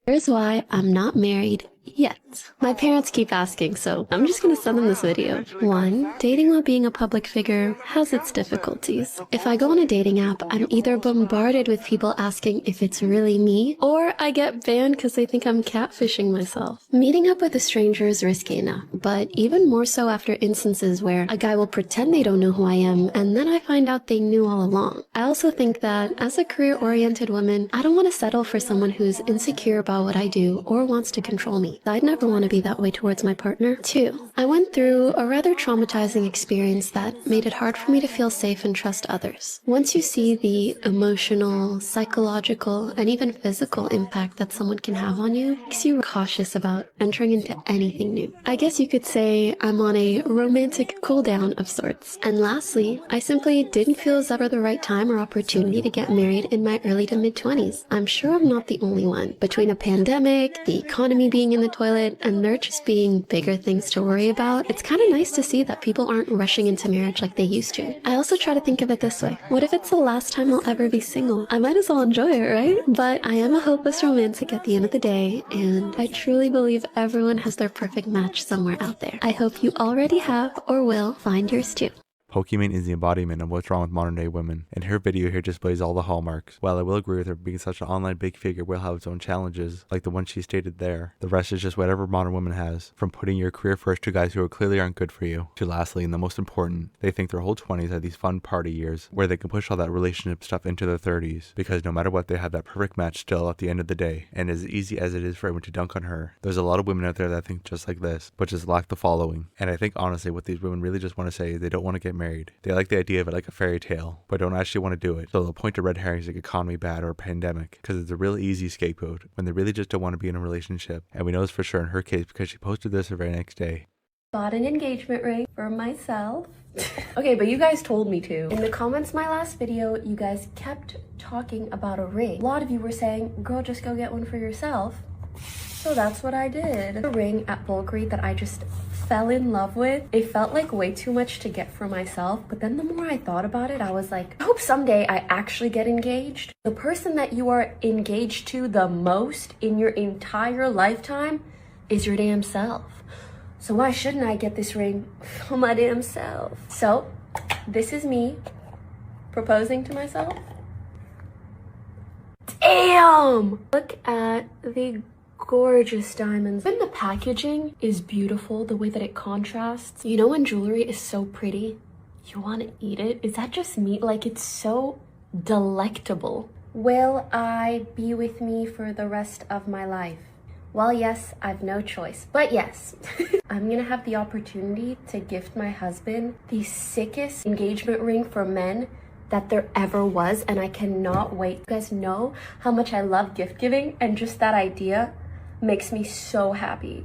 Here's why I'm not married yet. My parents keep asking, so I'm just gonna send them this video. 1. Dating while being a public figure has its difficulties. If I go on a dating app, I'm either bombarded with people asking if it's really me, or I get banned because they think I'm catfishing myself. Meeting up with a stranger is risky enough, but even more so after instances where a guy will pretend they don't know who I am, and then I find out they knew all along. I also think that as a career-oriented woman, I don't want to settle for someone who's insecure about what I do or wants to control me. I'd never want to be that way towards my partner. 2. I went through a rather traumatizing experience that made it hard for me to feel safe and trust others. Once you see the emotional, psychological, and even physical impact that someone can have on you, it makes you cautious about entering into anything new. I guess you could say I'm on a romantic cool down of sorts. And lastly, I simply didn't feel it was ever the right time or opportunity to get married in my early to mid-20s. I'm sure I'm not the only one. Between a pandemic, the economy being in the toilet, and there just being bigger things to worry about, it's kind of nice to see that people aren't rushing into marriage like they used to. I also try to think of it this way. What if it's the last time I'll ever be single? I might as well enjoy it, right? But I am a hopeless romantic at the end of the day, and I truly believe everyone has their perfect match somewhere out there. I hope you already have or will find yours too. Pokimane is the embodiment of what's wrong with modern day women, and her video here displays all the hallmarks. While I will agree with her, being such an online big figure will have its own challenges, like the one she stated there, the rest is just whatever modern woman has, from putting your career first to guys who clearly aren't good for you, to lastly, and the most important, they think their whole 20s are these fun party years, where they can push all that relationship stuff into their 30s, because no matter what, they have that perfect match still at the end of the day, and as easy as it is for everyone to dunk on her, there's a lot of women out there that think just like this, but just lack the following. And I think honestly what these women really just want to say is they don't want to get married. They like the idea of it like a fairy tale, but don't actually want to do it. So they'll point to red herrings like economy bad or a pandemic, because it's a real easy scapegoat when they really just don't want to be in a relationship. And we know this for sure in her case because she posted this the very next day. Bought an engagement ring for myself. Okay, but you guys told me to. In the comments my last video, you guys kept talking about a ring. A lot of you were saying, girl, just go get one for yourself. So that's what I did. A ring at Bulgari that I just fell in love with. It felt like way too much to get for myself, but then the more I thought about it, I was like, I hope someday I actually get engaged. The person that you are engaged to the most in your entire lifetime is your damn self. So why shouldn't I get this ring for my damn self? So this is me proposing to myself. Damn! Look at the gorgeous diamonds. Even the packaging is beautiful, the way that it contrasts. You know when jewelry is so pretty, you want to eat it? Is that just me? Like, it's so delectable. Will I be with me for the rest of my life? Well, yes, I've no choice, but yes. I'm gonna have the opportunity to gift my husband the sickest engagement ring for men that there ever was, and I cannot wait. You guys know how much I love gift giving, and just that idea makes me so happy.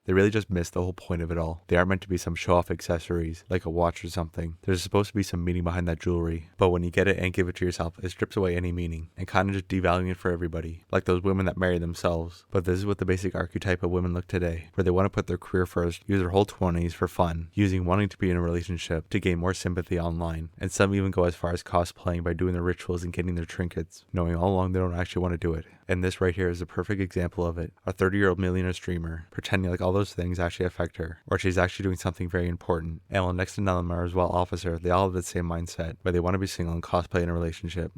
They really just missed the whole point of it all. They aren't meant to be some show-off accessories, like a watch or something. There's supposed to be some meaning behind that jewelry, but when you get it and give it to yourself, it strips away any meaning, and kind of just devaluing it for everybody, like those women that marry themselves. But this is what the basic archetype of women look today, where they want to put their career first, use their whole 20s for fun, using wanting to be in a relationship to gain more sympathy online, and some even go as far as cosplaying by doing their rituals and getting their trinkets, knowing all along they don't actually want to do it. And this right here is a perfect example of it. A 30-year-old millionaire streamer pretending like all those things actually affect her, or she's actually doing something very important. And while next to none of them are as well officer, they all have the same mindset, where they want to be single and cosplay in a relationship.